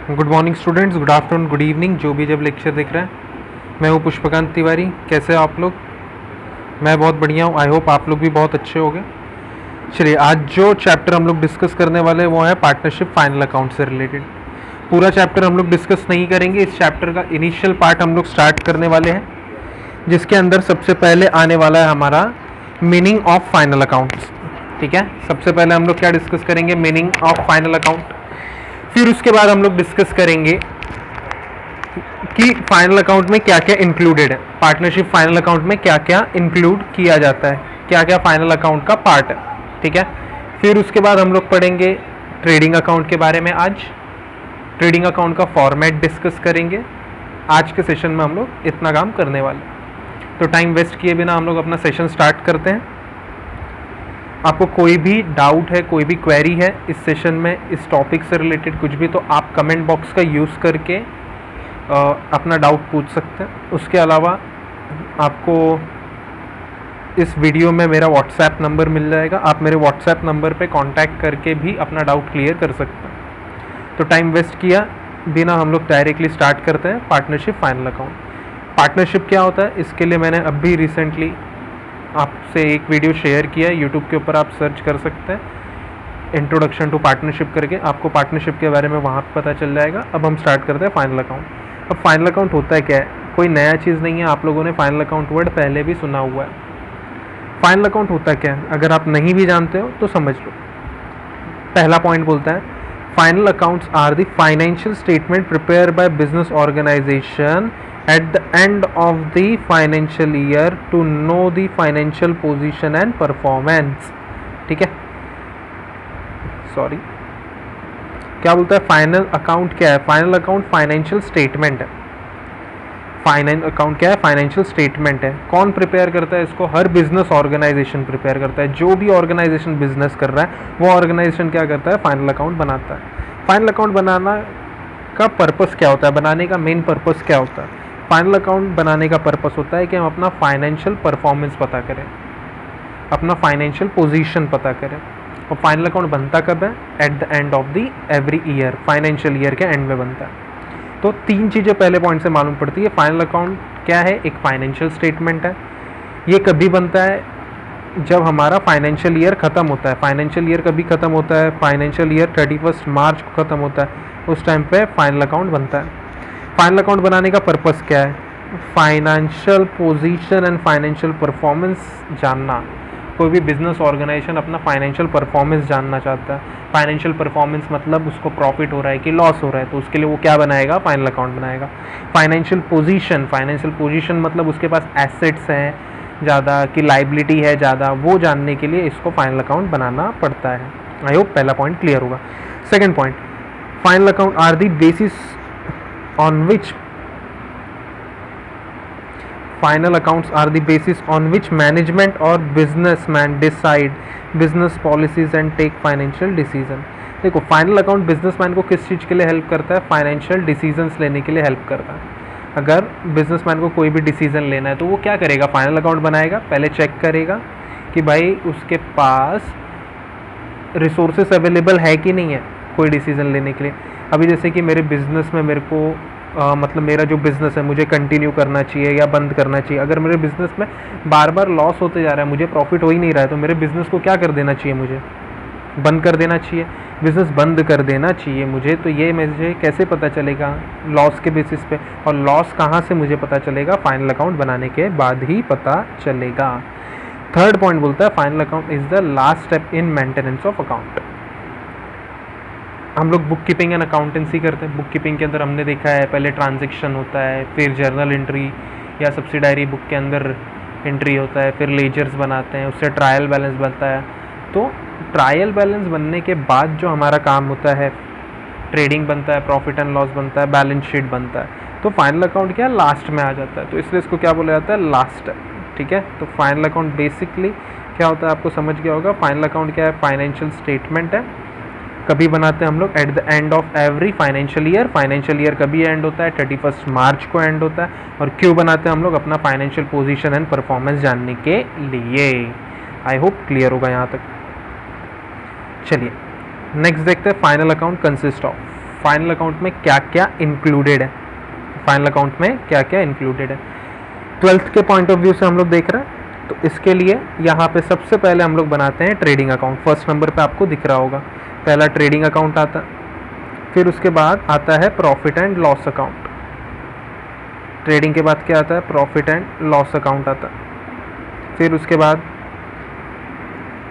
Good morning students, good afternoon, good evening, जो भी जब लेक्चर देख रहे हैं। मैं हूँ पुष्पकांत तिवारी। कैसे हो आप लोग? मैं बहुत बढ़िया हूँ। आई होप आप लोग भी बहुत अच्छे होंगे। चलिए, आज जो चैप्टर हम लोग डिस्कस करने वाले हैं वो है पार्टनरशिप फाइनल अकाउंट से रिलेटेड। पूरा चैप्टर हम लोग डिस्कस नहीं करेंगे। इस चैप्टर का इनिशियल पार्ट हम लोग स्टार्ट करने वाले हैं, जिसके अंदर सबसे पहले आने वाला है हमारा मीनिंग ऑफ फाइनल अकाउंट्स। ठीक है, सबसे पहले हम लोग क्या डिस्कस करेंगे? Meaning of final account. फिर उसके बाद हम लोग डिस्कस करेंगे कि फाइनल अकाउंट में क्या क्या इंक्लूडेड है, पार्टनरशिप फाइनल अकाउंट में क्या क्या इंक्लूड किया जाता है, क्या क्या फाइनल अकाउंट का पार्ट है। ठीक है, फिर उसके बाद हम लोग पढ़ेंगे ट्रेडिंग अकाउंट के बारे में। आज ट्रेडिंग अकाउंट का फॉर्मेट डिस्कस करेंगे। आज के सेशन में हम लोग इतना काम करने वाले, तो टाइम वेस्ट किए बिना हम लोग अपना सेशन स्टार्ट करते हैं। आपको कोई भी डाउट है, कोई भी क्वेरी है इस सेशन में, इस टॉपिक से रिलेटेड कुछ भी, तो आप कमेंट बॉक्स का यूज़ करके अपना डाउट पूछ सकते हैं। उसके अलावा आपको इस वीडियो में मेरा व्हाट्सएप नंबर मिल जाएगा। आप मेरे व्हाट्सएप नंबर पे कांटेक्ट करके भी अपना डाउट क्लियर कर सकते हैं। तो टाइम वेस्ट किया बिना हम लोग डायरेक्टली स्टार्ट करते हैं पार्टनरशिप फाइनल अकाउंट। पार्टनरशिप क्या होता है, इसके लिए मैंने अभी रिसेंटली आपसे एक वीडियो शेयर किया है। यूट्यूब के ऊपर आप सर्च कर सकते हैं, इंट्रोडक्शन टू पार्टनरशिप करके, आपको पार्टनरशिप के बारे में वहाँ पर पता चल जाएगा। अब हम स्टार्ट करते हैं फाइनल अकाउंट। अब फाइनल अकाउंट होता है क्या है? कोई नया चीज़ नहीं है, आप लोगों ने फाइनल अकाउंट वर्ड पहले भी सुना हुआ है। फाइनल अकाउंट होता क्या है, अगर आप नहीं भी जानते हो तो समझ लो। पहला पॉइंट बोलता है, final accounts are the financial statement prepare by business organisation at the end of the financial year to know the financial position and performance। ठीक है, सॉरी, क्या बोलता है? फाइनल अकाउंट क्या है? फाइनल अकाउंट फाइनेंशियल स्टेटमेंट है। Final account क्या है? फाइनेंशियल स्टेटमेंट है। कौन प्रिपेयर करता है इसको? हर बिजनेस ऑर्गेनाइजेशन प्रिपेयर करता है। जो भी ऑर्गेनाइजेशन बिजनेस कर रहा है वो ऑर्गेनाइजेशन क्या करता है? फाइनल अकाउंट बनाता है। फाइनल अकाउंट बनाना का पर्पस क्या होता है? बनाने का मेन पर्पस क्या होता है? फाइनल अकाउंट बनाने का पर्पस होता है कि हम अपना फाइनेंशियल परफॉर्मेंस पता करें, अपना फाइनेंशियल पोजीशन पता करें। और फाइनल अकाउंट बनता कब है? At the end of the every year, financial year के एंड में बनता है। तो तीन चीज़ें पहले पॉइंट से मालूम पड़ती है। फाइनल अकाउंट क्या है? एक फाइनेंशियल स्टेटमेंट है। ये कभी बनता है? जब हमारा फाइनेंशियल ईयर ख़त्म होता है। फाइनेंशियल ईयर कभी ख़त्म होता है? फाइनेंशियल ईयर 31 मार्च को ख़त्म होता है। उस टाइम पे फाइनल अकाउंट बनता है। फाइनल अकाउंट बनाने का पर्पस क्या है? Financial position and financial performance जानना। कोई भी बिजनेस ऑर्गेनाइजेशन अपना फाइनेंशियल परफॉर्मेंस जानना चाहता है। फाइनेंशियल परफॉर्मेंस मतलब उसको प्रॉफिट हो रहा है कि लॉस हो रहा है, तो उसके लिए वो क्या बनाएगा? फाइनल अकाउंट बनाएगा। फाइनेंशियल पोजीशन मतलब उसके पास एसेट्स हैं ज़्यादा कि लाइबिलिटी है ज़्यादा, वो जानने के लिए इसको फाइनल अकाउंट बनाना पड़ता है। आई होप पहला पॉइंट क्लियर होगा। Second point, final account are the basis on which final accounts are the basis on which management or businessman decide business policies and take financial decision। देखो, final account businessman को किस चीज़ के लिए help करता है? Financial decisions लेने के लिए हेल्प करता है। अगर बिजनेसमैन को कोई भी डिसीजन लेना है तो वो क्या करेगा? फाइनल अकाउंट बनाएगा। पहले चेक करेगा कि भाई उसके पास रिसोर्सेस अवेलेबल है कि नहीं है कोई डिसीजन लेने के लिए। अभी जैसे कि मेरे बिज़नेस में मेरे को मतलब मेरा जो बिज़नेस है मुझे कंटिन्यू करना चाहिए या बंद करना चाहिए। अगर मेरे बिज़नेस में बार बार लॉस होते जा रहा है, मुझे प्रॉफिट हो ही नहीं रहा है, तो मेरे बिज़नेस को क्या कर देना चाहिए? मुझे बंद कर देना चाहिए। बिज़नेस बंद कर देना चाहिए मुझे। तो ये मुझे कैसे पता चलेगा? लॉस के बेसिस पे। और लॉस कहाँ से मुझे पता चलेगा? फाइनल अकाउंट बनाने के बाद ही पता चलेगा। थर्ड पॉइंट बोलता है, final account is the last step in maintenance of account. हम लोग बुक कीपिंग एंड अकाउंटेंसी करते हैं। बुक कीपिंग के अंदर हमने देखा है पहले ट्रांजैक्शन होता है, फिर जर्नल एंट्री या सब्सिडायरी बुक के अंदर एंट्री होता है, फिर लेजर्स बनाते हैं, उससे ट्रायल बैलेंस बनता है। तो ट्रायल बैलेंस बनने के बाद जो हमारा काम होता है, ट्रेडिंग बनता है, प्रॉफिट एंड लॉस बनता है, बैलेंस शीट बनता है। तो फाइनल अकाउंट क्या लास्ट में आ जाता है, तो इसलिए इसको क्या बोला जाता है? लास्ट। ठीक है, तो फाइनल अकाउंट बेसिकली क्या होता है आपको समझ गया होगा। फाइनल अकाउंट क्या है? फाइनेंशियल स्टेटमेंट है। कभी बनाते हैं हम लोग? At the end of every financial year. Financial year कभी एंड होता है? 31 मार्च को एंड होता है। और क्यों बनाते हैं हम लोग? अपना फाइनेंशियल पोजीशन एंड परफॉर्मेंस जानने के लिए। आई होप क्लियर होगा यहाँ तक। चलिए नेक्स्ट देखते हैं, final account consist of. Final account में क्या क्या इंक्लूडेड है, फाइनल अकाउंट में क्या क्या इंक्लूडेड है। 12th के पॉइंट ऑफ व्यू से हम लोग देख रहे हैं, तो इसके लिए यहाँ पे सबसे पहले हम लोग बनाते हैं ट्रेडिंग अकाउंट। फर्स्ट नंबर पे आपको दिख रहा होगा, पहला ट्रेडिंग अकाउंट आता है, फिर उसके बाद आता है profit and loss account. Trading के बाद क्या आता है, प्रॉफिट एंड लॉस अकाउंट आता है। फिर उसके बाद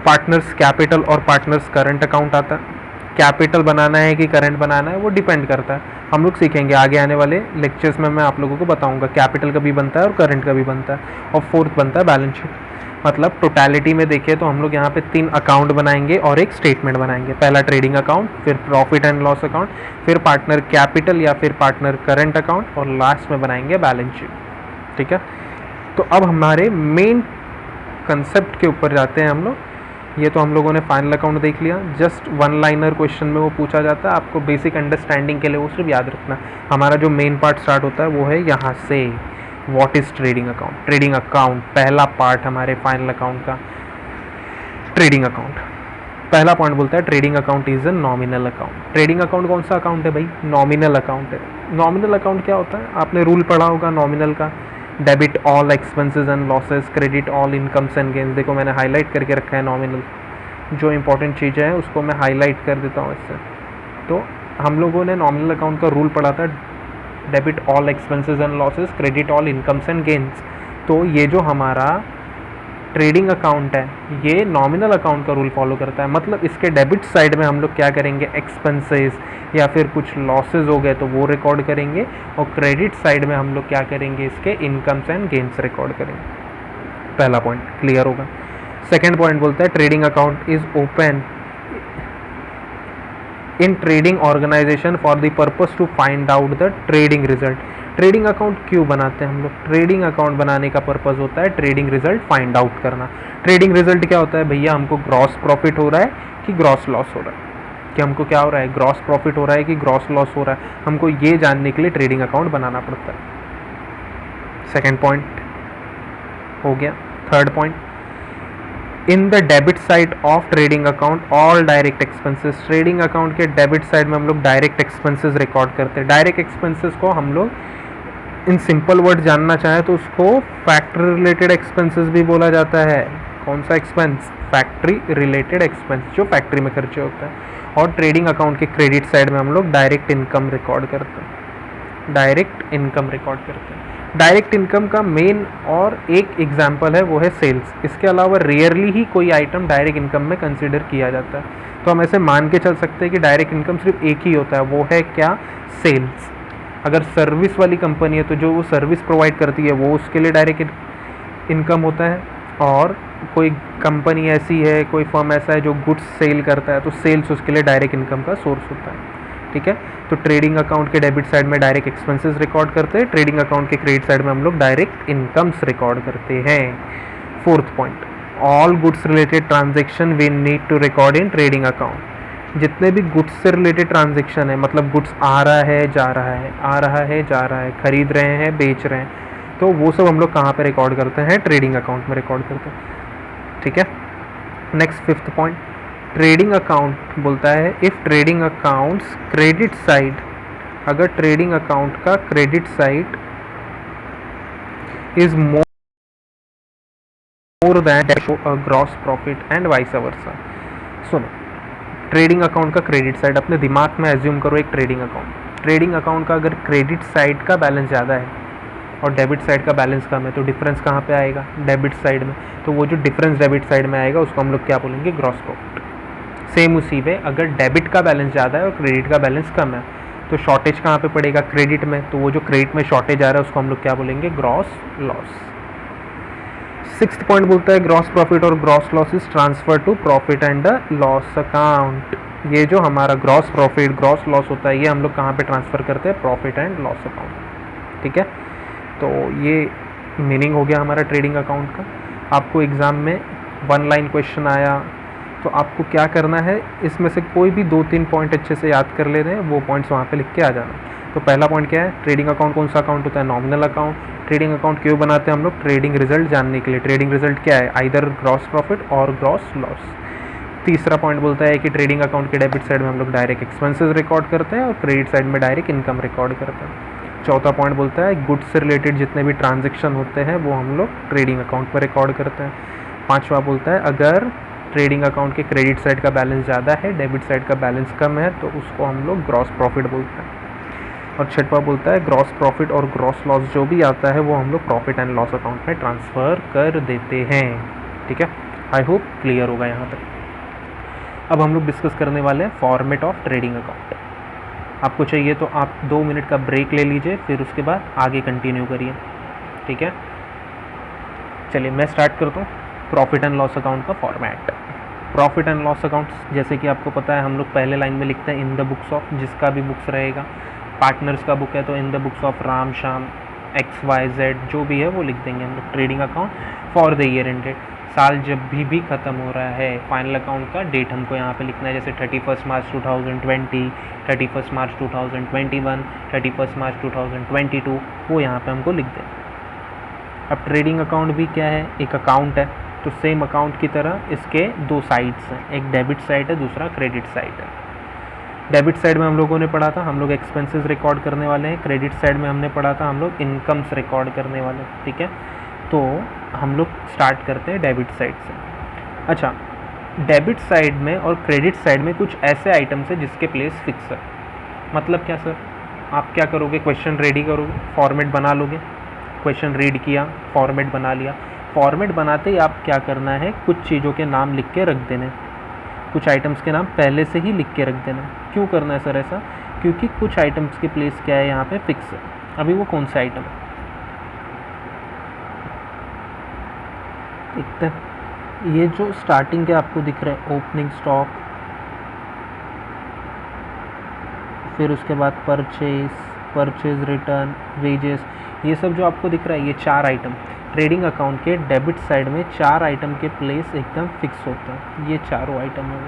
पार्टनर्स कैपिटल और पार्टनर्स करंट अकाउंट आता है। कैपिटल बनाना है कि करंट बनाना है वो डिपेंड करता है, हम लोग सीखेंगे आगे आने वाले लेक्चर्स में, मैं आप लोगों को बताऊंगा कैपिटल का भी बनता है और करंट का भी बनता है। और फोर्थ बनता है बैलेंस शीट। मतलब टोटलिटी में देखें तो हम लोग यहाँ पे 3 अकाउंट बनाएंगे और एक स्टेटमेंट बनाएंगे। पहला ट्रेडिंग अकाउंट, फिर प्रॉफिट एंड लॉस अकाउंट, फिर पार्टनर कैपिटल या फिर पार्टनर करंट अकाउंट, और लास्ट में बनाएंगे बैलेंस शीट। ठीक है, तो अब हमारे मेन कंसेप्ट के ऊपर जाते हैं हम लोग। ये तो हम लोगों ने फाइनल अकाउंट देख लिया, जस्ट वन लाइनर क्वेश्चन में वो पूछा जाता है, आपको बेसिक अंडरस्टैंडिंग के लिए वो सिर्फ याद रखना। हमारा जो मेन पार्ट स्टार्ट होता है वो है यहाँ से, what is trading account. Trading account पहला पार्ट हमारे फाइनल अकाउंट का। ट्रेडिंग अकाउंट पहला पॉइंट बोलता है trading account is a nominal account. Trading account कौन सा अकाउंट है भाई, नॉमिनल अकाउंट है। नॉमिनल अकाउंट क्या होता है, आपने रूल पढ़ा होगा नॉमिनल का, debit all expenses and losses, credit all incomes and gains. देखो मैंने हाईलाइट करके रखा है नॉमिनल, जो इंपॉर्टेंट चीज़ें हैं उसको मैं हाईलाइट कर देता हूँ इससे। तो हम लोगों ने नॉमिनल अकाउंट का रूल पढ़ा था, debit all expenses and losses, credit all incomes and gains. तो ये जो हमारा ट्रेडिंग अकाउंट है ये नॉमिनल अकाउंट का रूल फॉलो करता है। मतलब इसके डेबिट साइड में हम लोग क्या करेंगे, एक्सपेंसेस या फिर कुछ लॉसेज हो गए तो वो रिकॉर्ड करेंगे, और क्रेडिट साइड में हम लोग क्या करेंगे, इसके इनकम्स एंड गेन्स रिकॉर्ड करेंगे। पहला पॉइंट क्लियर होगा। सेकेंड पॉइंट बोलता है trading account is open in trading organisation for the purpose to find out the trading result. Trading account क्यों बनाते हैं हम लोग, ट्रेडिंग अकाउंट बनाने का पर्पस होता है ट्रेडिंग रिजल्ट फाइंड आउट करना। ट्रेडिंग रिजल्ट क्या होता है भैया, हमको ग्रॉस प्रॉफिट हो रहा है कि ग्रॉस लॉस हो रहा है, कि हमको क्या हो रहा है, ग्रॉस प्रॉफिट हो रहा है कि ग्रॉस लॉस हो रहा है, हमको ये जानने के लिए ट्रेडिंग अकाउंट बनाना पड़ता है। सेकेंड पॉइंट हो गया। Third point, in the debit side of trading account all direct expenses. Trading account के डेबिट साइड में हम लोग डायरेक्ट एक्सपेंसेस रिकॉर्ड करते हैं। डायरेक्ट एक्सपेंसेस को हम लोग इन सिंपल वर्ड जानना चाहें तो उसको फैक्ट्री रिलेटेड एक्सपेंसेस भी बोला जाता है। कौन सा एक्सपेंस, फैक्ट्री रिलेटेड एक्सपेंस, जो फैक्ट्री में खर्चे होता है। और ट्रेडिंग अकाउंट के क्रेडिट साइड में हम लोग डायरेक्ट इनकम रिकॉर्ड करते हैं, डायरेक्ट इनकम रिकॉर्ड करते हैं। डायरेक्ट इनकम का मेन और एक एग्जाम्पल है वो है सेल्स। इसके अलावा रेयरली ही कोई आइटम डायरेक्ट इनकम में कंसिडर किया जाता है। तो हम ऐसे मान के चल सकते हैं कि डायरेक्ट इनकम सिर्फ एक ही होता है, वो है क्या, सेल्स। अगर सर्विस वाली कंपनी है तो जो वो सर्विस प्रोवाइड करती है वो उसके लिए डायरेक्ट इनकम होता है। और कोई कंपनी ऐसी है, कोई फर्म ऐसा है जो गुड्स सेल करता है तो सेल्स उसके लिए डायरेक्ट इनकम का सोर्स होता है। ठीक है, तो ट्रेडिंग अकाउंट के डेबिट साइड में डायरेक्ट एक्सपेंसेस रिकॉर्ड करते हैं, ट्रेडिंग अकाउंट के क्रेडिट साइड में हम लोग डायरेक्ट इनकम्स रिकॉर्ड करते हैं। Fourth point, all goods related transaction we need to record in trading account. जितने भी गुड्स से रिलेटेड ट्रांजेक्शन है, मतलब गुड्स आ रहा है जा रहा है, आ रहा है जा रहा है, खरीद रहे हैं बेच रहे हैं, तो वो सब हम लोग कहाँ पे रिकॉर्ड करते हैं, ट्रेडिंग अकाउंट में रिकॉर्ड करते हैं। ठीक है, next fifth point, trading account बोलता है if trading accounts credit side, अगर ट्रेडिंग अकाउंट का credit side is more than gross profit and vice versa. सुनो, ट्रेडिंग अकाउंट का क्रेडिट साइड अपने दिमाग में एज्यूम करो एक ट्रेडिंग अकाउंट। ट्रेडिंग अकाउंट का अगर क्रेडिट साइड का बैलेंस ज़्यादा है और डेबिट साइड का बैलेंस कम है तो डिफरेंस कहाँ पे आएगा, डेबिट साइड में। तो वो जो डिफरेंस डेबिट साइड में आएगा उसको हम लोग क्या बोलेंगे, ग्रॉस प्रॉफिट। सेम उसी वे अगर डेबिट का बैलेंस ज़्यादा है और क्रेडिट का बैलेंस कम है तो शॉर्टेज कहाँ पे पड़ेगा, क्रेडिट में। तो वो जो क्रेडिट में शॉर्टेज आ रहा है उसको हम लोग क्या बोलेंगे, ग्रॉस लॉस। सिक्स्थ पॉइंट बोलता है ग्रॉस प्रॉफिट और gross loss is transfer to profit and loss account. ये जो हमारा ग्रॉस प्रॉफिट ग्रॉस लॉस होता है ये हम लोग कहाँ पे ट्रांसफ़र करते हैं, प्रॉफिट एंड लॉस अकाउंट। ठीक है, तो ये मीनिंग हो गया हमारा ट्रेडिंग अकाउंट का। आपको एग्ज़ाम में वन लाइन क्वेश्चन आया तो आपको क्या करना है, इसमें से कोई भी 2-3 पॉइंट अच्छे से याद कर लेने हैं, वो पॉइंट्स वहाँ पे लिख के आ जाना। तो पहला पॉइंट क्या है, ट्रेडिंग अकाउंट कौन सा अकाउंट होता है, नॉमिनल अकाउंट। ट्रेडिंग अकाउंट क्यों बनाते हैं हम लोग, ट्रेडिंग रिजल्ट जानने के लिए। ट्रेडिंग रिजल्ट क्या है, आइदर ग्रॉस प्रॉफिट और ग्रॉस लॉस। तीसरा पॉइंट बोलता है कि ट्रेडिंग अकाउंट के डेबिट साइड में हम लोग डायरेक्ट एक्सपेंसेस रिकॉर्ड करते हैं और क्रेडिट साइड में डायरेक्ट इनकम रिकॉर्ड करते हैं। चौथा पॉइंट बोलता है गुड्स से रिलेटेड जितने भी ट्रांजेक्शन होते हैं वो हम लोग ट्रेडिंग अकाउंट पर रिकॉर्ड करते हैं। पाँचवा बोलता है अगर ट्रेडिंग अकाउंट के क्रेडिट साइड का बैलेंस ज़्यादा है, डेबिट साइड का बैलेंस कम है, तो उसको हम लोग ग्रॉस प्रॉफिट बोलते हैं। और छठवा बोलता है ग्रॉस प्रॉफिट और ग्रॉस लॉस जो भी आता है वो हम लोग प्रॉफिट एंड लॉस अकाउंट में ट्रांसफ़र कर देते हैं। ठीक है, आई होप क्लियर होगा यहाँ तक। अब हम लोग डिस्कस करने वाले हैं फॉर्मेट ऑफ ट्रेडिंग अकाउंट। आपको चाहिए तो आप 2 मिनट का ब्रेक ले लीजिए, फिर उसके बाद आगे कंटिन्यू करिए। ठीक है, चलिए मैं स्टार्ट करता हूँ। प्रॉफिट एंड लॉस अकाउंट का format. Profit and loss account जैसे कि आपको पता है हम लोग पहले लाइन में लिखते हैं इन द बुक्स ऑफ, जिसका भी बुक्स रहेगा। पार्टनर्स का बुक है तो in the books of Ram Shyam XYZ जो भी है वो लिख देंगे हम लोग। Trading account for the year ended, साल जब भी ख़त्म हो रहा है फाइनल अकाउंट का डेट हमको यहाँ पे लिखना है, जैसे 31 मार्च 2020, 31 मार्च 2021, 31 मार्च 2022, वो यहाँ पे हमको लिख दें। अब ट्रेडिंग अकाउंट भी क्या है, एक अकाउंट है, तो सेम अकाउंट की तरह इसके 2 साइड्स हैं, एक डेबिट साइड है, दूसरा क्रेडिट साइड है। डेबिट साइड में हम लोगों ने पढ़ा था हम लोग एक्सपेंसेस रिकॉर्ड करने वाले हैं, क्रेडिट साइड में हमने पढ़ा था हम लोग इनकम्स रिकॉर्ड करने वाले हैं। ठीक है, तो हम लोग स्टार्ट करते हैं डेबिट साइड से। अच्छा, डेबिट साइड में और क्रेडिट साइड में कुछ ऐसे आइटम्स है जिसके प्लेस फिक्स है। मतलब क्या सर, आप क्या करोगे, क्वेश्चन रेडी करोगे, फॉर्मेट बना लोगे, क्वेश्चन रीड किया, फॉर्मेट बना लिया। फॉर्मेट बनाते ही आप क्या करना है, कुछ चीज़ों के नाम लिख के रख देने, कुछ आइटम्स के नाम पहले से ही लिख के रख देना। क्यों करना है सर ऐसा, क्योंकि कुछ आइटम्स की प्लेस क्या है यहाँ पे फिक्स है। अभी वो कौन सा आइटम है देखते हैं। ये जो स्टार्टिंग के आपको दिख रहा है ओपनिंग स्टॉक, फिर उसके बाद परचेज रिटर्न, वेजेस, ये सब जो आपको दिख रहा है ये 4 आइटम ट्रेडिंग अकाउंट के डेबिट साइड में 4 आइटम के प्लेस एकदम फिक्स होता है। ये चारों आइटम है।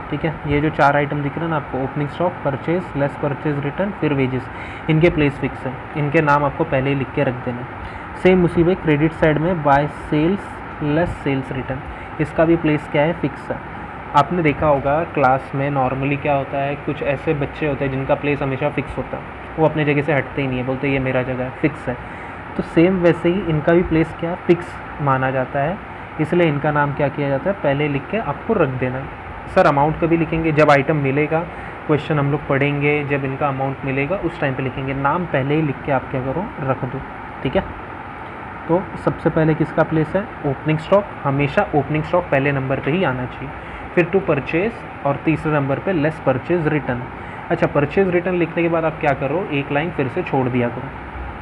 ठीक है, ये जो 4 आइटम दिख रहे हैं ना आपको, opening stock, purchase, less purchase return, फिर वेजेस, इनके प्लेस फिक्स है। इनके नाम आपको पहले ही लिख के रख देना। सेम उसी में क्रेडिट साइड में by sales less sales return, इसका भी प्लेस क्या है, फिक्स है। आपने देखा होगा क्लास में नॉर्मली क्या होता है, कुछ ऐसे बच्चे होते हैं जिनका प्लेस हमेशा फिक्स होता है, वो अपनी जगह से हटते ही नहीं है, बोलते ये मेरा जगह है, फिक्स है। तो सेम वैसे ही इनका भी प्लेस क्या फिक्स माना जाता है, इसलिए इनका नाम क्या किया जाता है, पहले लिख के आपको रख देना। सर अमाउंट कभी लिखेंगे, जब आइटम मिलेगा, क्वेश्चन हम लोग पढ़ेंगे, जब इनका अमाउंट मिलेगा उस टाइम पे लिखेंगे। नाम पहले ही लिख के आप क्या करो, रख दो। ठीक है, तो सबसे पहले किसका प्लेस है, ओपनिंग स्टॉक, हमेशा ओपनिंग स्टॉक पहले नंबर पे ही आना चाहिए, फिर टू परचेज और तीसरे नंबर पे लेस परचेज रिटर्न। अच्छा, परचेज रिटर्न लिखने के बाद आप क्या करो, एक लाइन फिर से छोड़ दिया करो।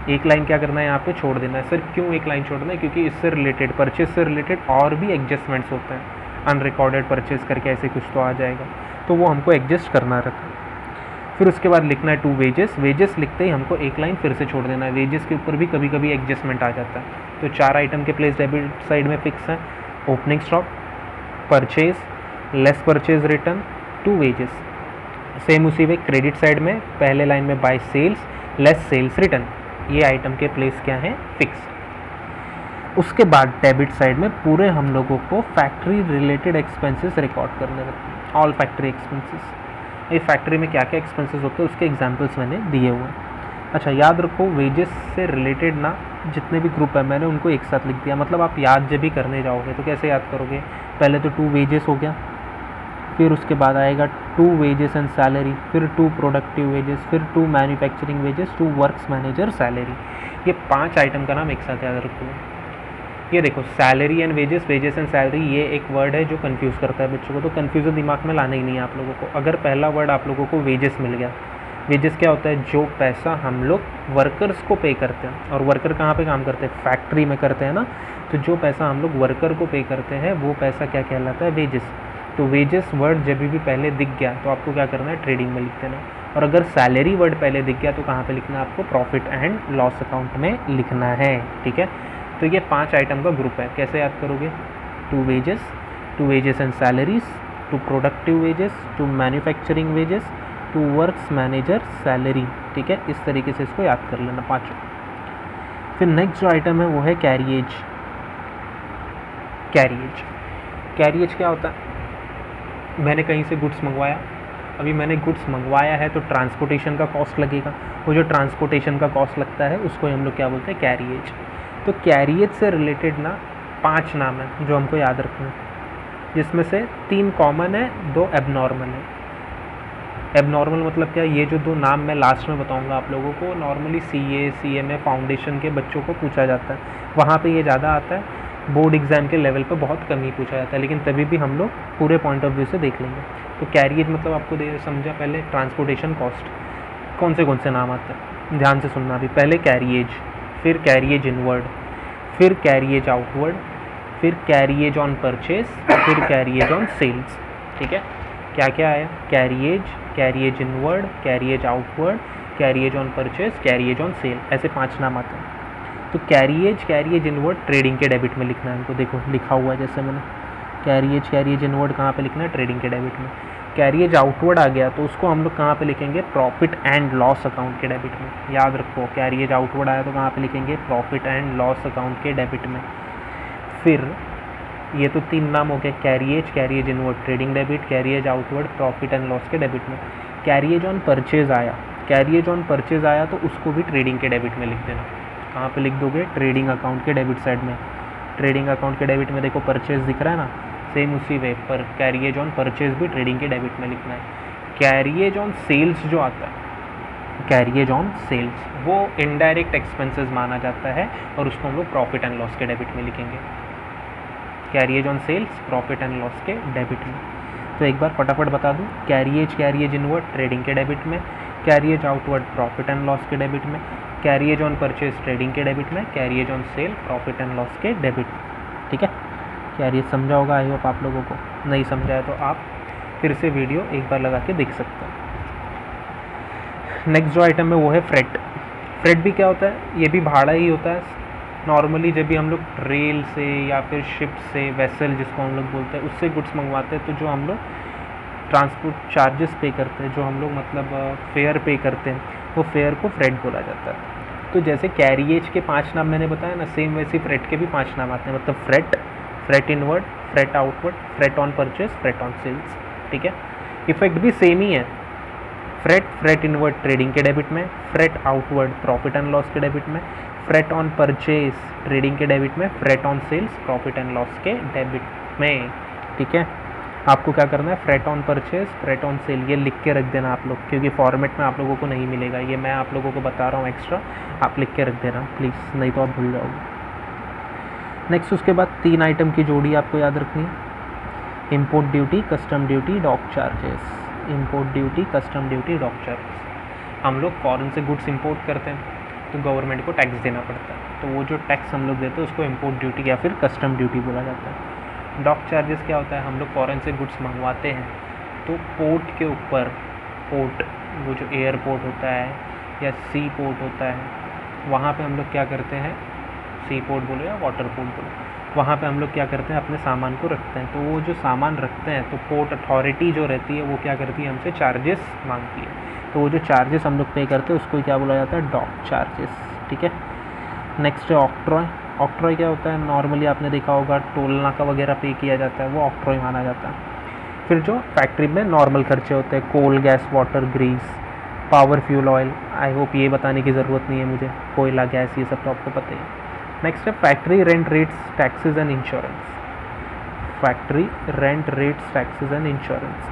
एक लाइन क्या करना है, यहाँ पे छोड़ देना है। सर क्यों एक लाइन छोड़ना है, क्योंकि इससे रिलेटेड, परचेज से रिलेटेड और भी एडजस्टमेंट्स होते हैं, अनरिकॉर्डेड परचेज करके ऐसे कुछ तो आ जाएगा, तो वो हमको एडजस्ट करना रहता है। फिर उसके बाद लिखना है टू वेजेस, वेजेस लिखते ही हमको एक लाइन फिर से छोड़ देना है, वेजेस के ऊपर भी कभी कभी एडजस्टमेंट आ जाता है। तो 4 आइटम के प्लेस डेबिट साइड में फिक्स है, opening stock, purchase, less purchase return, to wages. Same उसी वे क्रेडिट साइड में पहले लाइन में by sales less sales return, ये आइटम के प्लेस क्या है, फिक्स। उसके बाद डेबिट साइड में पूरे हम लोगों को फैक्ट्री रिलेटेड एक्सपेंसेस रिकॉर्ड करने रहते हैं, ऑल फैक्ट्री एक्सपेंसेस। ये फैक्ट्री में क्या क्या एक्सपेंसेस होते हैं उसके एग्जांपल्स मैंने दिए हुए हैं। अच्छा, याद रखो वेजेस से रिलेटेड ना जितने भी ग्रुप है मैंने उनको एक साथ लिख दिया, मतलब आप याद जब भी करने जाओगे तो कैसे याद करोगे, पहले तो 2 वेजेस हो गया, फिर उसके बाद आएगा 2 वेजेस एंड सैलरी, फिर 2 प्रोडक्टिव वेजेस, फिर 2 manufacturing wages, 2 works manager salary. ये 5 आइटम का नाम एक साथ याद रखो। ये देखो salary and wages, wages and salary, ये एक वर्ड है जो कंफ्यूज करता है बच्चों को, तो कन्फ्यूजन दिमाग में लाना ही नहीं है आप लोगों को। अगर पहला वर्ड आप लोगों को वेजेस मिल गया, वेजेस क्या होता है, जो पैसा हम लोग वर्कर्स को पे करते हैं, और वर्कर कहाँ पे काम करते हैं, फैक्ट्री में करते हैं ना, तो जो पैसा हम लोग वर्कर को पे करते हैं वो पैसा क्या कहलाता है, वेजेस। तो वेजेस वर्ड जब भी पहले दिख गया तो आपको क्या करना है, ट्रेडिंग में लिख देना। और अगर सैलरी वर्ड पहले दिख गया तो कहाँ पे लिखना है, आपको प्रॉफिट एंड लॉस अकाउंट में लिखना है। ठीक है, तो ये 5 आइटम का ग्रुप है, कैसे याद करोगे, 2 wages and salaries, 2 productive wages, 2 manufacturing wages, 2 works manager salary. ठीक है, इस तरीके से इसको याद कर लेना 5। फिर नेक्स्ट जो आइटम है वो है कैरिएज। कैरिएज क्या होता है? मैंने कहीं से गुड्स मंगवाया, अभी मैंने गुड्स मंगवाया है तो ट्रांसपोर्टेशन का कॉस्ट लगेगा, वो जो ट्रांसपोर्टेशन का कॉस्ट लगता है उसको हम लोग क्या बोलते हैं? कैरिएज। तो कैरिएज से रिलेटेड ना 5 नाम है जो हमको याद रखना है, जिसमें से 3 कॉमन है, 2 एबनॉर्मल है। एबनॉर्मल मतलब क्या? ये जो 2 नाम मैं लास्ट में बताऊंगा आप लोगों को, नॉर्मली CA CMA फाउंडेशन के बच्चों को पूछा जाता है, वहाँ पे ये ज़्यादा आता है, बोर्ड एग्जाम के लेवल पे बहुत कम ही पूछा जाता है, लेकिन तभी भी हम लोग पूरे पॉइंट ऑफ व्यू से देख लेंगे। तो कैरिएज मतलब आपको समझा पहले, ट्रांसपोर्टेशन कॉस्ट। कौन से नाम आते हैं ध्यान से सुनना अभी। पहले कैरिएज, फिर कैरिएज इनवर्ड, फिर कैरिएज आउटवर्ड, फिर कैरिएज ऑन परचेज, फिर कैरिएज ऑन सेल्स। ठीक है, क्या क्या आया? Carriage, carriage inward, carriage outward, carriage on purchase, carriage on sale, ऐसे 5 नाम आते हैं। तो कैरिएज, कैरिएज इनवर्ड ट्रेडिंग के डेबिट में लिखना है हमको। देखो लिखा हुआ है जैसे मैंने, कैरिएज कैरिएज इनवर्ड कहाँ पे लिखना है? ट्रेडिंग के डेबिट में। कैरिएज आउटवर्ड आ गया तो उसको हम लोग कहाँ पे लिखेंगे? प्रॉफिट एंड लॉस अकाउंट के डेबिट में। याद रखो, कैरिएज आउटवर्ड आया तो कहाँ पे लिखेंगे? प्रॉफिट एंड लॉस अकाउंट के डेबिट में। फिर ये तो 3 नाम हो गए, carriage, carriage inward trading debit, carriage outward profit and loss के डेबिट में। कैरिएज ऑन परचेज आया, कैरिएज ऑन परचेज आया तो उसको भी ट्रेडिंग के डेबिट में लिख देना। कहाँ पे लिख दोगे? ट्रेडिंग अकाउंट के डेबिट साइड में। ट्रेडिंग अकाउंट के डेबिट में देखो परचेज दिख रहा है ना, सेम उसी वे पर कैरिएज ऑन परचेज भी ट्रेडिंग के डेबिट में लिखना है। कैरिएज ऑन सेल्स जो आता है, कैरिएज ऑन सेल्स वो इनडायरेक्ट एक्सपेंसेस माना जाता है और उसको हम लोग प्रॉफिट एंड लॉस के डेबिट में लिखेंगे। Carriage on sales profit and loss के डेबिट में। तो एक बार फटाफट बता दूं, कैरिएज, कैरिएज इनवर्ड ट्रेडिंग के डेबिट में, carriage outward profit and loss के डेबिट में, कैरिएज ऑन परचेज ट्रेडिंग के डेबिट में, carriage on sale profit and loss के डेबिट। ठीक है, कैरिएज समझा होगा आई होप आप लोगों को। नहीं समझा है तो आप फिर से वीडियो एक बार लगा के देख सकते हैं। नेक्स्ट जो आइटम है वो है फ्रेट। फ्रेट भी क्या होता है? ये भी भाड़ा ही होता है। नॉर्मली जब भी हम लोग रेल से या फिर शिप से, वेसल जिसको हम लोग बोलते हैं, उससे गुड्स मंगवाते हैं तो जो हम लोग ट्रांसपोर्ट चार्जेस पे करते हैं, जो हम लोग मतलब फेयर पे करते हैं, वो फेयर को फ्रेट बोला जाता है। तो जैसे कैरिएज के 5 नाम मैंने बताया ना, सेम वैसे फ्रेट के भी 5 नाम आते हैं, मतलब freight, freight inward, freight outward, freight on purchase, freight on sales. ठीक है, इफेक्ट भी सेम ही है। फ्रेट, फ्रेट इनवर्ड ट्रेडिंग के डेबिट में, freight outward profit and loss के डेबिट में, फ्रेट ऑन परचेज ट्रेडिंग के डेबिट में, freight on sales profit and loss के डेबिट में। ठीक है, आपको क्या करना है? Freight on purchase, freight on sale, ये लिख के रख देना आप लोग, क्योंकि फॉर्मेट में आप लोगों को नहीं मिलेगा, ये मैं आप लोगों को बता रहा हूँ एक्स्ट्रा, आप लिख के रख देना प्लीज़, नहीं तो आप भूल जाओगे। नेक्स्ट उसके बाद 3 आइटम की जोड़ी आपको याद रखनी है, import duty, custom duty, dock charges. Import duty, custom duty, dock charges. हम लोग फॉरेन से गुड्स इंपोर्ट करते हैं तो गवर्नमेंट को टैक्स देना पड़ता है, तो वो जो टैक्स हम लोग देते हैं उसको इम्पोर्ट ड्यूटी या फिर कस्टम ड्यूटी बोला जाता है। डॉक चार्जेस क्या होता है? हम लोग फॉरेन से गुड्स मंगवाते हैं तो पोर्ट के ऊपर, पोर्ट वो जो एयरपोर्ट होता है या सी पोर्ट होता है, वहाँ पे हम लोग क्या करते हैं? सी पोर्ट बोलो या वाटर पोर्ट बोलो, वहाँ पे हम लोग क्या करते हैं? अपने सामान को रखते हैं। तो वो जो सामान रखते हैं तो पोर्ट अथॉरिटी जो रहती है वो क्या करती है? हमसे चार्जेस मांगती है। तो वो जो चार्जेस हम लोग पे करते हैं उसको क्या बोला जाता है? Dock charges. ठीक है, नेक्स्ट है ऑक्ट्रॉय। ऑक्ट्रॉय क्या होता है? नॉर्मली आपने देखा होगा टोल नाका वगैरह पे किया जाता है, वो ऑक्ट्रॉय माना जाता है। फिर जो फैक्ट्री में नॉर्मल खर्चे होते हैं, coal, gas, water, grease, power, fuel oil, I hope ये बताने की ज़रूरत नहीं है मुझे, कोयला, गैस, ये सब तो आपको पता ही है। नेक्स्ट है factory rent, rates, taxes and insurance. Factory rent, rates, taxes and insurance.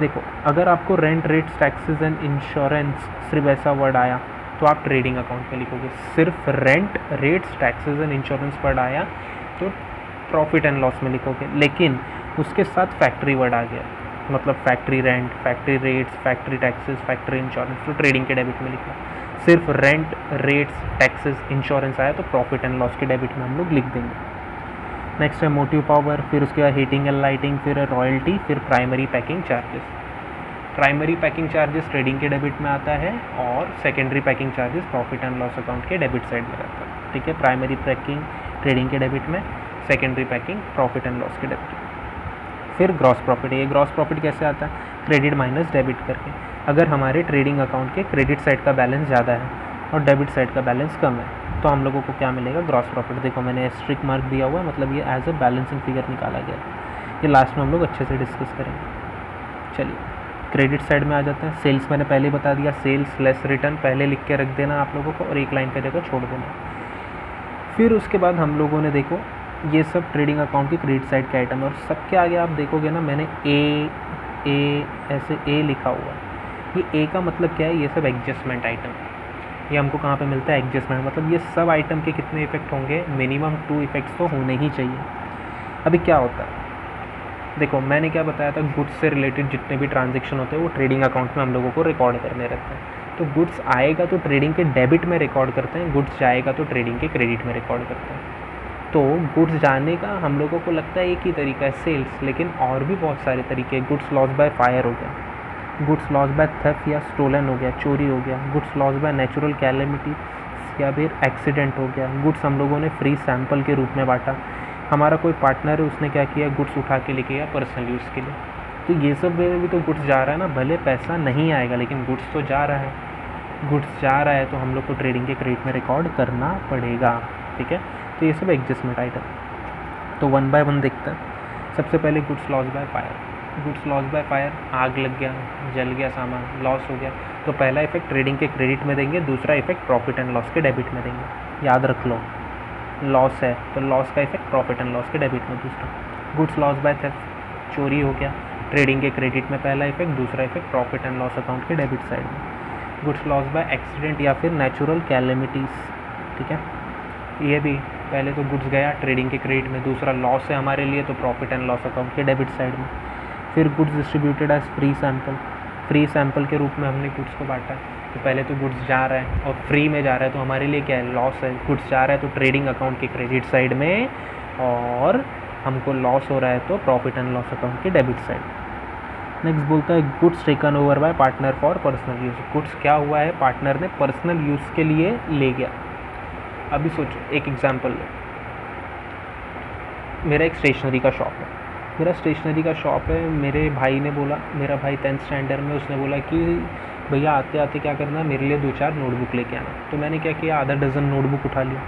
देखो, अगर आपको rent, rates, taxes and insurance सिर्फ ऐसा वर्ड आया तो आप ट्रेडिंग अकाउंट में लिखोगे। सिर्फ rent, rates, taxes and insurance word आया तो प्रॉफिट एंड लॉस में लिखोगे, लेकिन उसके साथ फैक्ट्री वर्ड आ गया, मतलब factory rent, factory rates, factory taxes, factory insurance, तो ट्रेडिंग के डेबिट में लिखना। सिर्फ रेंट, रेट्स, टैक्सेस, इंश्योरेंस आया तो प्रॉफिट एंड लॉस के डेबिट में हम लोग लिख देंगे। नेक्स्ट है मोटिव पावर, फिर उसके बाद हीटिंग एंड लाइटिंग, फिर रॉयल्टी, फिर primary packing charges. Primary packing charges trading के डेबिट में आता है और secondary packing charges profit and loss account के डेबिट साइड में रहता है। ठीक है, प्राइमरी पैकिंग ट्रेडिंग के डेबिट में, secondary packing profit and loss के डेबिट में। फिर ग्रॉस प्रॉफिट। ये ग्रॉस प्रॉफिट कैसे आता है? क्रेडिट माइनस डेबिट करके। अगर हमारे ट्रेडिंग अकाउंट के क्रेडिट साइड का बैलेंस ज़्यादा है और डेबिट साइड का बैलेंस कम है तो हम लोगों को क्या मिलेगा? Gross profit. देखो मैंने एस्ट्रिक मार्क दिया हुआ है, मतलब ये एज अ बैलेंसिंग फिगर निकाला गया। ये लास्ट में हम लोग अच्छे से डिस्कस करेंगे। चलिए क्रेडिट साइड में आ जाते हैं। सेल्स मैंने पहले ही बता दिया, सेल्स लेस रिटर्न पहले लिख के रख देना आप लोगों को और एक लाइन पे जगह छोड़ देना। फिर उसके बाद हम लोगों ने देखो ये सब ट्रेडिंग अकाउंट की क्रेडिट साइड के आइटम है और सबके आगे आप देखोगे ना मैंने ए ऐसे ए लिखा हुआ है। ये ए का मतलब क्या है, ये सब एडजस्टमेंट आइटम है। ये हमको कहाँ पे मिलता है, एडजस्टमेंट, मतलब ये सब आइटम के कितने इफेक्ट होंगे, मिनिमम 2 इफेक्ट्स तो होने ही चाहिए। अभी क्या होता है देखो, मैंने क्या बताया था, गुड्स से रिलेटेड जितने भी ट्रांजेक्शन होते हैं वो ट्रेडिंग अकाउंट में हम लोगों को रिकॉर्ड करने रहते हैं। तो गुड्स आएगा तो ट्रेडिंग के डेबिट में रिकॉर्ड करते हैं, गुड्स जाएगा तो ट्रेडिंग के क्रेडिट में रिकॉर्ड करते हैं। तो गुड्स जाने का हम लोगों को लगता है एक ही तरीका है, सेल्स, लेकिन और भी बहुत सारे तरीके। गुड्स लॉस बाय फायर हो गया, गुड्स लॉस बाय थेफ्ट या स्टोलन हो गया, चोरी हो गया, goods loss by natural calamity या फिर एक्सीडेंट हो गया। गुड्स हम लोगों ने फ्री सैंपल के रूप में बांटा। हमारा कोई पार्टनर है, उसने क्या किया, गुड्स उठा के लेके गया पर्सनल यूज़ के लिए। तो ये सब में भी तो गुड्स जा रहा है ना, भले पैसा नहीं आएगा लेकिन गुड्स तो जा रहा है। गुड्स जा रहा है तो हम लोग को ट्रेडिंग के क्रेडिट में रिकॉर्ड करना पड़ेगा, ठीक है। तो ये सब एडजस्टमेंट आइटम। तो 1 बाय 1 देखते हैं। सबसे पहले goods loss by fire. Goods loss by fire, आग लग गया, जल गया सामान, लॉस हो गया, तो पहला इफेक्ट ट्रेडिंग के क्रेडिट में देंगे, दूसरा इफेक्ट प्रॉफिट एंड लॉस के डेबिट में देंगे। याद रख लो, लॉस है तो लॉस का इफेक्ट प्रॉफिट एंड लॉस के डेबिट में दूसरा। गुड्स लॉस बाय थेफ्ट, चोरी हो गया, ट्रेडिंग के क्रेडिट में पहला इफेक्ट, दूसरा effect profit and loss account के डेबिट साइड में। गुड्स लॉस बाय एक्सीडेंट या फिर नेचुरल कैलेमिटीज़, ठीक है। ये भी पहले तो गुड्स गया ट्रेडिंग के क्रेडिट में, दूसरा लॉस है हमारे लिए तो प्रॉफिट एंड लॉस अकाउंट के डेबिट साइड में। फिर goods distributed as free sample, free sample के रूप में हमने गुड्स को बांटा। तो पहले तो गुड्स जा रहा है और फ्री में जा रहा है तो हमारे लिए क्या है, लॉस है। गुड्स जा रहा है तो ट्रेडिंग अकाउंट के क्रेडिट साइड में, और हमको लॉस हो रहा है तो प्रॉफिट एंड लॉस अकाउंट के डेबिट साइड। नेक्स्ट बोलता है goods taken over by partner for personal use. Goods क्या हुआ है, पार्टनर ने पर्सनल यूज़ के लिए ले गया। अभी सोचो, एक एग्जांपल लो, मेरा एक स्टेशनरी का शॉप है, मेरा स्टेशनरी का शॉप है। मेरे भाई ने बोला, मेरा भाई 10th स्टैंडर्ड में, उसने बोला कि भैया आते आते क्या करना, मेरे लिए 2-4 नोटबुक लेके आना। तो मैंने क्या किया, आधा डज़न नोटबुक उठा लिया।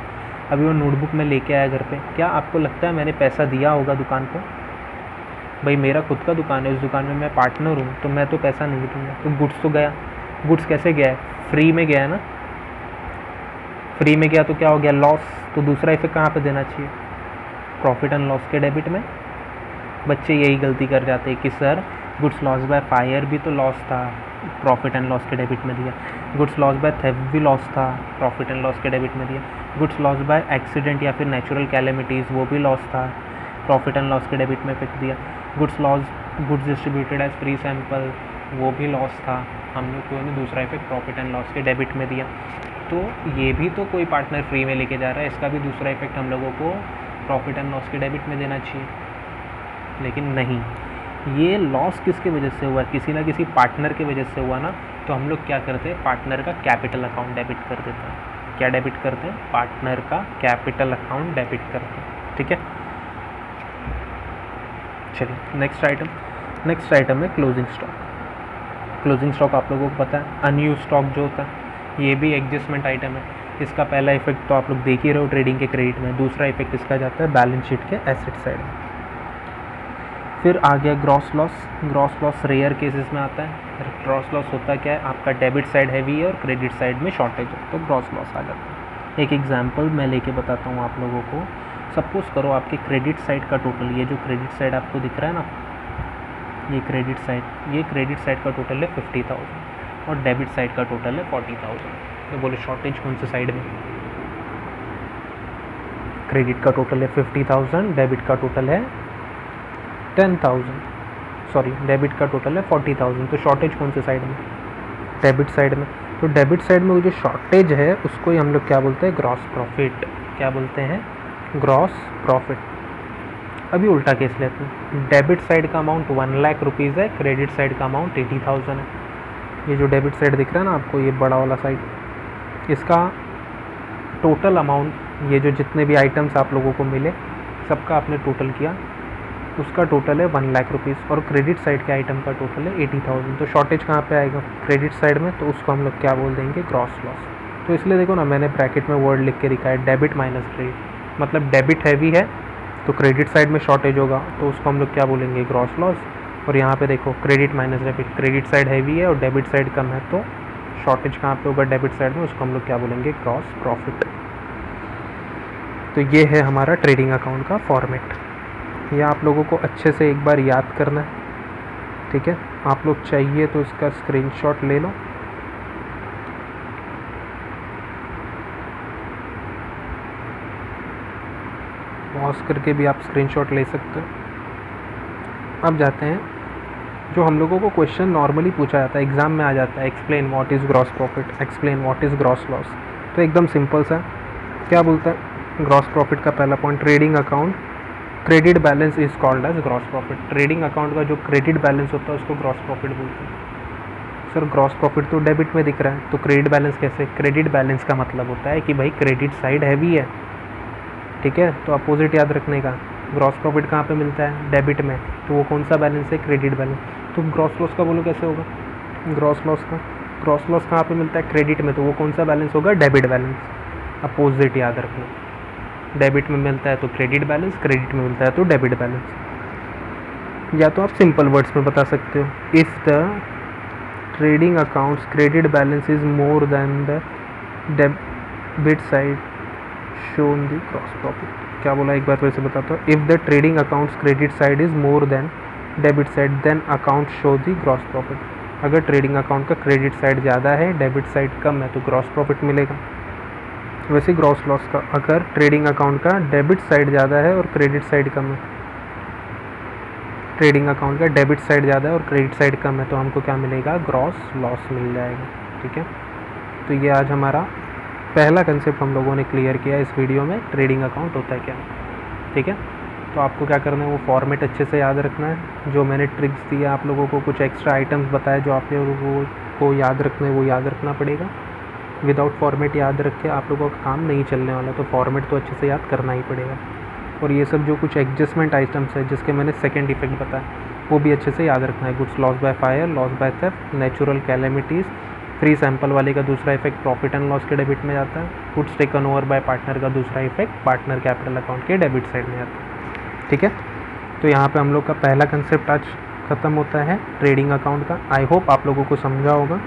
अभी वो नोटबुक मैं लेके आया घर पे। क्या आपको लगता है मैंने पैसा दिया होगा दुकान को? भाई मेरा खुद का दुकान है, उस दुकान में मैं पार्टनर हूँ, तो मैं तो पैसा नहीं दूँगा। तो गुड्स तो गया। गुड्स कैसे गया है, फ्री में गया है ना। फ्री में गया तो क्या हो गया, लॉस। तो दूसरा इफेक्ट कहाँ पे देना चाहिए, प्रॉफिट एंड लॉस के डेबिट में। बच्चे यही गलती कर जाते हैं कि sir goods loss by fire भी तो लॉस था, प्रॉफिट एंड लॉस के डेबिट में दिया। गुड्स लॉस बाय थेफ्ट भी लॉस था, प्रॉफिट एंड लॉस के डेबिट में दिया। गुड्स लॉस बाय एक्सीडेंट या फिर नेचुरल कैलेमिटीज़, वो भी लॉस था, प्रॉफिट एंड लॉस के डेबिट में इफेक्ट दिया। Goods distributed as free sample, वो भी लॉस था, हम लोग को दूसरा इफेक्ट प्रॉफिट एंड लॉस के डेबिट में दिया। तो ये भी तो कोई पार्टनर फ्री में लेके जा रहा है, इसका भी दूसरा इफेक्ट हम लोगों को प्रॉफिट एंड लॉस के डेबिट में देना चाहिए, लेकिन नहीं। ये लॉस किसकी वजह से हुआ, किसी ना किसी पार्टनर की वजह से हुआ ना। तो हम लोग क्या करते हैं, पार्टनर का कैपिटल अकाउंट डेबिट कर देते हैं। क्या डेबिट करते हैं, पार्टनर का कैपिटल अकाउंट डेबिट करते हैं, ठीक है। चलिए नेक्स्ट आइटम है क्लोजिंग स्टॉक। क्लोजिंग स्टॉक आप लोगों को पता है, अनयूज स्टॉक जो होता है, ये भी एडजस्टमेंट आइटम है। इसका पहला इफेक्ट तो आप लोग देख ही रहे हो ट्रेडिंग के क्रेडिट में, दूसरा इफेक्ट इसका जाता है बैलेंस शीट के एसेट साइड में। फिर आ गया gross loss. Gross loss rare cases में आता है। ग्रॉस लॉस होता क्या है, आपका डेबिट साइड हैवी है और क्रेडिट साइड में शॉर्टेज है, तो ग्रॉस लॉस आ जाता है। एक एग्जांपल मैं लेके बताता हूँ आप लोगों को। सपोज करो आपके क्रेडिट साइड का टोटल, ये जो क्रेडिट साइड आपको दिख रहा है ना, ये क्रेडिट साइड का टोटल है 50,000 और डेबिट साइड का टोटल है 40,000। तो बोले शॉर्टेज कौन से साइड में, क्रेडिट का टोटल है 50,000, डेबिट का टोटल है 10,000, सॉरी डेबिट का टोटल है 40,000। तो शॉर्टेज कौन से साइड में, डेबिट साइड में। तो डेबिट साइड में वो जो शॉर्टेज है उसको ही हम लोग क्या बोलते हैं, ग्रॉस प्रॉफिट। क्या बोलते हैं, ग्रॉस प्रॉफिट। अभी उल्टा केस लेते हैं, डेबिट साइड का अमाउंट 1 लाख रुपीज़ है, क्रेडिट साइड का अमाउंट 80,000 है। ये जो डेबिट साइड दिख रहा है ना आपको, ये बड़ा वाला साइड, इसका टोटल अमाउंट, ये जो जितने भी आइटम्स आप लोगों को मिले सबका आपने टोटल किया, उसका टोटल है 1 लाख रुपीज़, और क्रेडिट साइड के आइटम का टोटल है 80,000। तो शॉर्टेज कहाँ पे आएगा, क्रेडिट साइड में, तो उसको हम लोग क्या बोल देंगे, ग्रॉस लॉस। तो इसलिए देखो ना, मैंने ब्रैकेट में वर्ड लिख के लिखा है डेबिट माइनस क्रेडिट, मतलब डेबिट हैवी है तो क्रेडिट साइड में शॉर्टेज होगा तो उसको हम लोग क्या बोलेंगे, ग्रॉस लॉस। और यहाँ पे देखो credit minus debit, credit side heavy है और डेबिट साइड कम है, तो शॉर्टेज कहाँ पे होगा, डेबिट साइड में, उसको हम लोग क्या बोलेंगे, ग्रॉस प्रॉफिट। तो ये है हमारा ट्रेडिंग अकाउंट का फॉर्मेट। ये आप लोगों को अच्छे से एक बार याद करना है, ठीक है। आप लोग चाहिए तो इसका स्क्रीनशॉट ले लो। पॉज करके भी आप स्क्रीनशॉट ले सकते हो। अब जाते हैं जो हम लोगों को क्वेश्चन नॉर्मली पूछा जाता है, एग्ज़ाम में आ जाता है, explain what is gross profit, explain what is gross loss. तो एकदम सिंपल सा क्या बोलता है, ग्रॉस प्रॉफिट का पहला point, trading account credit balance is called as gross profit. Trading account का जो क्रेडिट बैलेंस होता है उसको ग्रॉस प्रॉफिट बोलते हैं। सर ग्रॉस प्रॉफिट तो डेबिट में दिख रहा है, तो क्रेडिट बैलेंस कैसे, क्रेडिट बैलेंस का मतलब होता है कि भाई क्रेडिट साइड हैवी है, ठीक है। तो अपोजिट याद रखने का, ग्रॉस प्रॉफिट कहाँ पे मिलता है, डेबिट में, तो वो कौन सा बैलेंस है, क्रेडिट बैलेंस। तो ग्रॉस लॉस का बोलो कैसे होगा, ग्रॉस लॉस कहाँ पे मिलता है, क्रेडिट में, तो वो कौन सा बैलेंस होगा, डेबिट बैलेंस। अपोजिट याद रखना, डेबिट में मिलता है तो क्रेडिट बैलेंस, क्रेडिट में मिलता है तो डेबिट बैलेंस। या तो आप सिंपल वर्ड्स में बता सकते हो, if the trading accounts credit balance is more than the debit side shown the gross profit. क्या बोला एक बार फिर से बताता हूँ, if the trading accounts credit side is more than debit side then account show the gross profit. अगर trading account का क्रेडिट साइड ज़्यादा है, डेबिट साइड कम है, तो ग्रॉस प्रॉफिट मिलेगा। वैसे ग्रॉस लॉस का, अगर ट्रेडिंग अकाउंट का डेबिट साइड ज़्यादा है और क्रेडिट साइड कम है, ट्रेडिंग अकाउंट का डेबिट साइड ज़्यादा है और क्रेडिट साइड कम है, तो हमको क्या मिलेगा, ग्रॉस लॉस मिल जाएगा, ठीक है। तो ये आज हमारा पहला कंसेप्ट हम लोगों ने क्लियर किया इस वीडियो में, ट्रेडिंग अकाउंट होता है क्या, ठीक है। तो आपको क्या करना है, वो फॉर्मेट अच्छे से याद रखना है। जो मैंने ट्रिक्स दिया आप लोगों को, कुछ एक्स्ट्रा आइटम्स बताए जो आप लोगों को याद रखना है, वो याद रखना पड़ेगा। विदाउट फॉर्मेट याद रख के आप लोगों का काम नहीं चलने वाला, तो फॉर्मेट तो अच्छे से याद करना ही पड़ेगा। और ये सब जो कुछ एडजस्टमेंट आइटम्स है जिसके मैंने सेकंड इफेक्ट बताया, वो भी अच्छे से याद रखना है। Goods loss by fire, loss by theft, natural calamities, free sample वाले का दूसरा इफेक्ट प्रॉफिट एंड लॉस के डेबिट में जाता है। Goods taken over by partner का दूसरा इफेक्ट पार्टनर कैपिटल अकाउंट के डेबिट साइड में जाता है, ठीक है। तो यहाँ पे हम लोग का पहला कंसेप्ट आज ख़त्म होता है ट्रेडिंग अकाउंट का। आई होप आप लोगों को समझा होगा।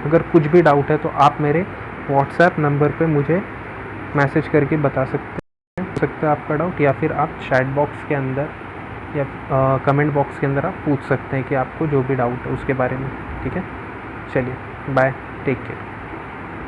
अगर कुछ भी डाउट है तो आप मेरे व्हाट्सएप नंबर पे मुझे मैसेज करके बता सकते हैं आपका डाउट, या फिर आप चैट बॉक्स के अंदर या कमेंट बॉक्स के अंदर आप पूछ सकते हैं कि आपको जो भी डाउट है उसके बारे में, ठीक है। चलिए बाय, टेक केयर।